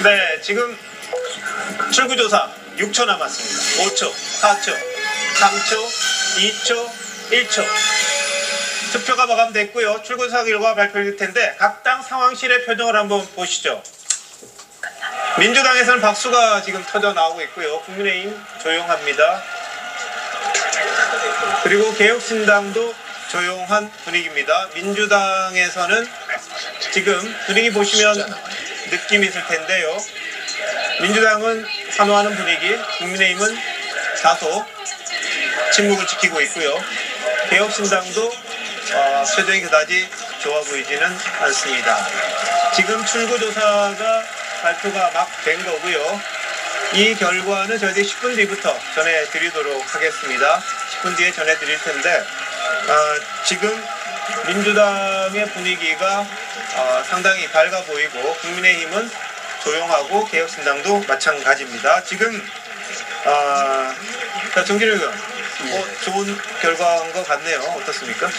네, 지금 출구조사 6초 남았습니다. 5초, 4초, 3초, 2초, 1초. 투표가 마감됐고요. 출구조사 결과 발표될 텐데 각 당 상황실의 표정을 한번 보시죠. 민주당에서는 박수가 지금 터져 나오고 있고요. 국민의힘 조용합니다. 그리고 개혁신당도 조용한 분위기입니다. 민주당에서는 지금 분위기 보시면 느낌이 있을 텐데요. 민주당은 환호하는 분위기, 국민의힘은 다소 침묵을 지키고 있고요. 개혁신당도 표정이 그다지 좋아 보이지는 않습니다. 지금 출구조사가 발표가 막 된 거고요. 이 결과는 저희들이 10분 뒤부터 전해드리도록 하겠습니다. 10분 뒤에 전해드릴 텐데 지금 민주당의 분위기가 상당히 밝아 보이고 국민의힘은 조용하고 개혁신당도 마찬가지입니다. 지금 정진우 의원, 좋은 결과인 것 같네요. 어떻습니까?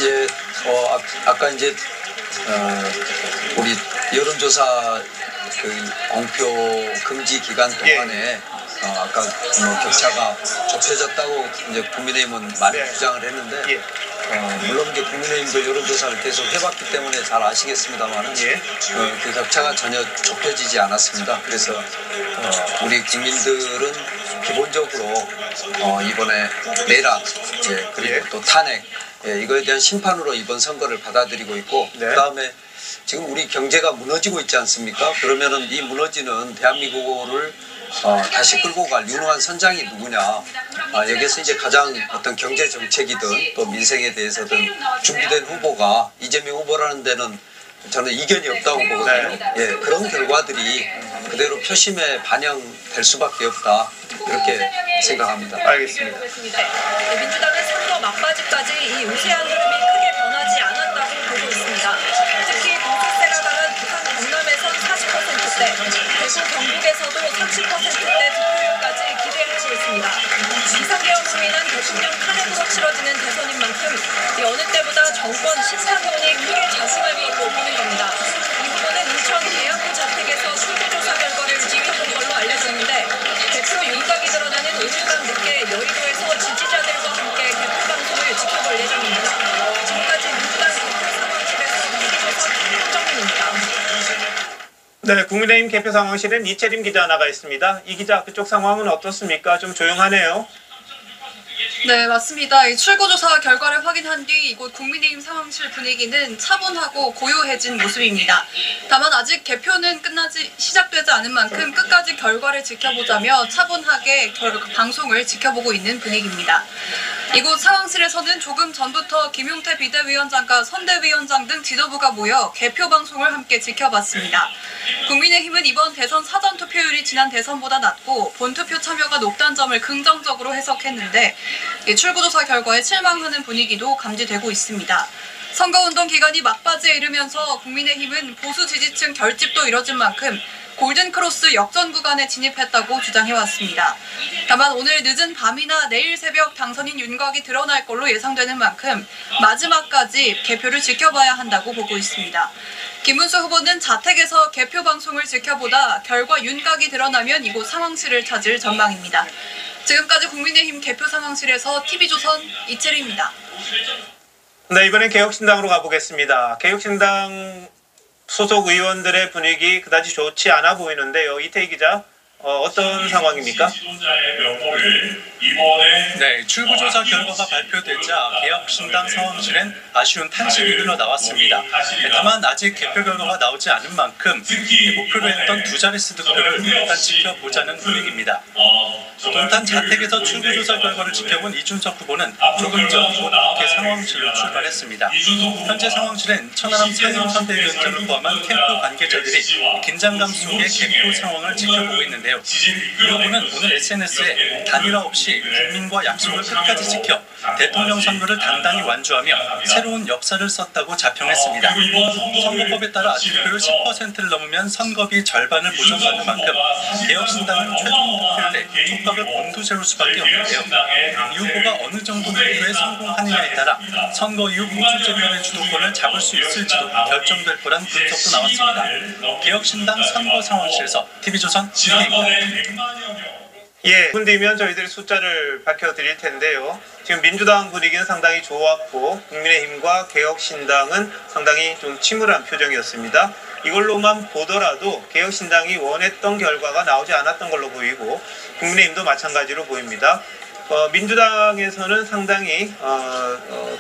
예, 아까 이제 우리 여론조사 그 공표 금지 기간 동안에 아까 격차가 좁혀졌다고 이제 국민의힘은 많이 주장을 했는데 물론 이제 국민의힘도 여론조사를 계속 해봤기 때문에 잘 아시겠습니다만은 그 격차가 전혀 좁혀지지 않았습니다. 그래서 우리 국민들은 기본적으로 이번에 내란 그리고 또 탄핵 이거에 대한 심판으로 이번 선거를 받아들이고 있고 그다음에 지금 우리 경제가 무너지고 있지 않습니까? 그러면은 이 무너지는 대한민국을 다시 끌고 갈 유능한 선장이 누구냐? 여기서 이제 가장 어떤 경제 정책이든 또 민생에 대해서든 준비된 후보가 이재명 후보라는 데는 저는 이견이 없다고 보거든요. 예, 그런 결과들이 그대로 표심에 반영될 수밖에 없다 이렇게 생각합니다. 알겠습니다. 민주당은 선거 막바지까지 이 우세한 흐름이 크게 변하지 않았다고 보고 있습니다. 특히 공수세가 강한 부산 경남에선 40%대, 대구 경북에서도 30%대 득표율까지 기대하고 있습니다. 비상계엄으로 인한 대통령 탄핵으로 치러지는 대선인 만큼 어느 때보다 정권 심사위원이 크게 자신감이 있고 보는 겁니다. 이 후보는 인천 계양구 자택에서 출구조사 결과를 지켜본 걸로 알려졌는데 대표 윤곽이 드러나는 오늘밤 늦게 여의도에서 지지자들과 함께 개표 방송을 지켜볼 예정입니다. 지금까지 민주당 개표 상황실에서 출구조사 홍정민입니다. 네, 국민의힘 개표 상황실엔 이채림 기자 나가 있습니다. 이 기자, 그쪽 상황은 어떻습니까? 좀 조용하네요. 네, 맞습니다. 이 출구조사 결과를 확인한 뒤 이곳 국민의힘 상황실 분위기는 차분하고 고요해진 모습입니다. 다만 아직 개표는 시작되지 않은 만큼 끝까지 결과를 지켜보자며 차분하게 방송을 지켜보고 있는 분위기입니다. 이곳 상황실에서는 조금 전부터 김용태 비대위원장과 선대위원장 등 지도부가 모여 개표 방송을 함께 지켜봤습니다. 국민의힘은 이번 대선 사전투표율이 지난 대선보다 낮고 본투표 참여가 높다는 점을 긍정적으로 해석했는데 출구조사 결과에 실망하는 분위기도 감지되고 있습니다. 선거운동 기간이 막바지에 이르면서 국민의힘은 보수 지지층 결집도 이뤄진 만큼 골든크로스 역전 구간에 진입했다고 주장해왔습니다. 다만 오늘 늦은 밤이나 내일 새벽 당선인 윤곽이 드러날 걸로 예상되는 만큼 마지막까지 개표를 지켜봐야 한다고 보고 있습니다. 김문수 후보는 자택에서 개표 방송을 지켜보다 결과 윤곽이 드러나면 이곳 상황실을 찾을 전망입니다. 지금까지 국민의힘 개표 상황실에서 TV조선 이채리입니다. 네, 이번엔 개혁신당으로 가보겠습니다. 개혁신당 소속 의원들의 분위기 그다지 좋지 않아 보이는데요. 이태희 기자, 어떤 상황입니까? 네, 출구조사 결과가 발표되자 개혁신당 상황실엔 아쉬운 탄식이 흘러나왔습니다. 다만 아직 개표 결과가 나오지 않은 만큼 목표로 했던 두 자릿수 득표를 일단 지켜보자는 분위기입니다. 동탄 자택에서 출구조사 결과를 지켜본 이준석 후보는 조금 전 이렇게 상황실로 출발했습니다. 현재 상황실엔 천하람 상임선대위원장을 포함한 캠프 관계자들이 긴장감 속의 개표 상황을 지켜보고 있는데요. 이 후보는 오늘 SNS에 단일화 없이 국민과 약속을 끝까지 지켜 대통령 선거를 당당히 완주하며 새로운 역사를 썼다고 자평했습니다. 선거법에 따라 득표율 10%를 넘으면 선거비 절반을 보전받는 만큼 개혁신당은 최종 득표율에 촉각을 곤두세울 수밖에 없는데요. 이 후보가 어느 정도 득표에 성공하느냐에 따라 선거 이후 공수재편의 주도권을 잡을 수 있을지도 결정될 거란 분석도 나왔습니다. 개혁신당 선거 상황실에서 TV조선 이기입니다. 예, 2분 뒤면 저희들이 숫자를 밝혀드릴 텐데요. 지금 민주당 분위기는 상당히 좋았고 국민의힘과 개혁신당은 상당히 좀 침울한 표정이었습니다. 이걸로만 보더라도 개혁신당이 원했던 결과가 나오지 않았던 걸로 보이고 국민의힘도 마찬가지로 보입니다. 민주당에서는 상당히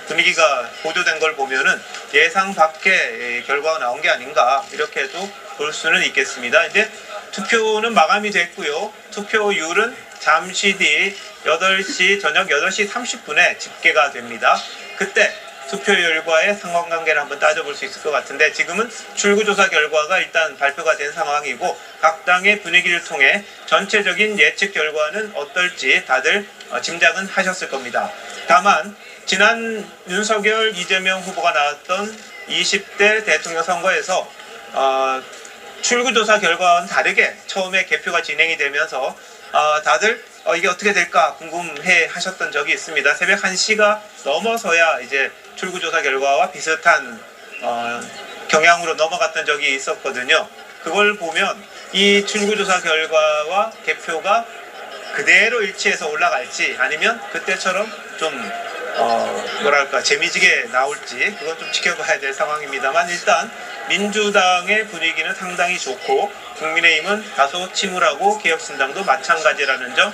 분위기가 고조된 걸 보면은 예상 밖의 결과가 나온 게 아닌가 이렇게도 볼 수는 있겠습니다. 이제 투표는 마감이 됐고요. 투표율은 잠시 뒤 저녁 8시 30분에 집계가 됩니다. 그때 투표율과의 상관관계를 한번 따져볼 수 있을 것 같은데 지금은 출구조사 결과가 일단 발표가 된 상황이고 각 당의 분위기를 통해 전체적인 예측 결과는 어떨지 다들 짐작은 하셨을 겁니다. 다만 지난 윤석열, 이재명 후보가 나왔던 20대 대통령 선거에서 출구조사 결과와는 다르게 처음에 개표가 진행이 되면서 다들 이게 어떻게 될까 궁금해 하셨던 적이 있습니다. 새벽 1시가 넘어서야 이제 출구조사 결과와 비슷한 경향으로 넘어갔던 적이 있었거든요. 그걸 보면 이 출구조사 결과와 개표가 그대로 일치해서 올라갈지 아니면 그때처럼 좀 재미지게 나올지 그건 좀 지켜봐야 될 상황입니다만 일단 민주당의 분위기는 상당히 좋고 국민의힘은 다소 침울하고 개혁신당도 마찬가지라는 점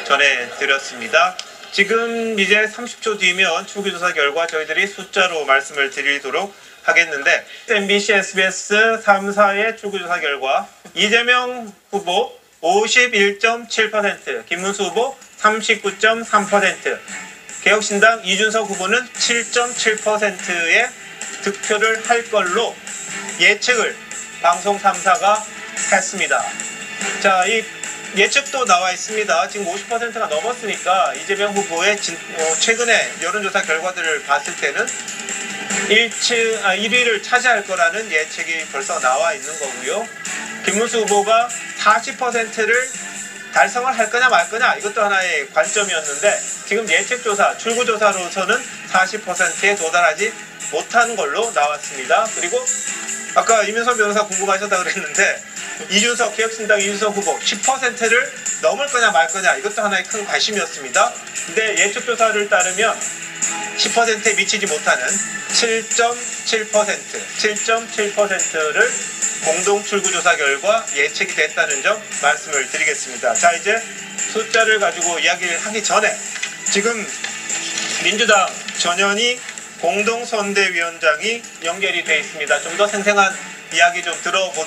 전해드렸습니다. 지금 이제 30초 뒤면 출구조사 결과 저희들이 숫자로 말씀을 드리도록 하겠는데 MBC, SBS 3사의 출구조사 결과 이재명 후보 51.7%, 김문수 후보 39.3%, 개혁신당 이준석 후보는 7.7%의 득표를 할 걸로 예측을 방송 3사가 했습니다. 자, 이 예측도 나와 있습니다. 지금 50%가 넘었으니까 이재명 후보의 최근에 여론조사 결과들을 봤을 때는 1위를 차지할 거라는 예측이 벌써 나와 있는 거고요. 김문수 후보가 40%를 달성을 할 거냐 말 거냐 이것도 하나의 관점이었는데 지금 예측조사, 출구조사로서는 40%에 도달하지 못한 걸로 나왔습니다. 그리고 아까 이민선 변호사 궁금하셨다 그랬는데 이준석, 개혁신당 이준석 후보 10%를 넘을 거냐 말 거냐 이것도 하나의 큰 관심이었습니다. 근데 예측조사를 따르면 10%에 미치지 못하는 7.7%를 공동 출구조사 결과 예측이 됐다는 점 말씀을 드리겠습니다. 자, 이제 숫자를 가지고 이야기를 하기 전에 지금 민주당 전현희 공동선대위원장이 연결이 돼 있습니다. 좀 더 생생한 이야기 좀 들어보도록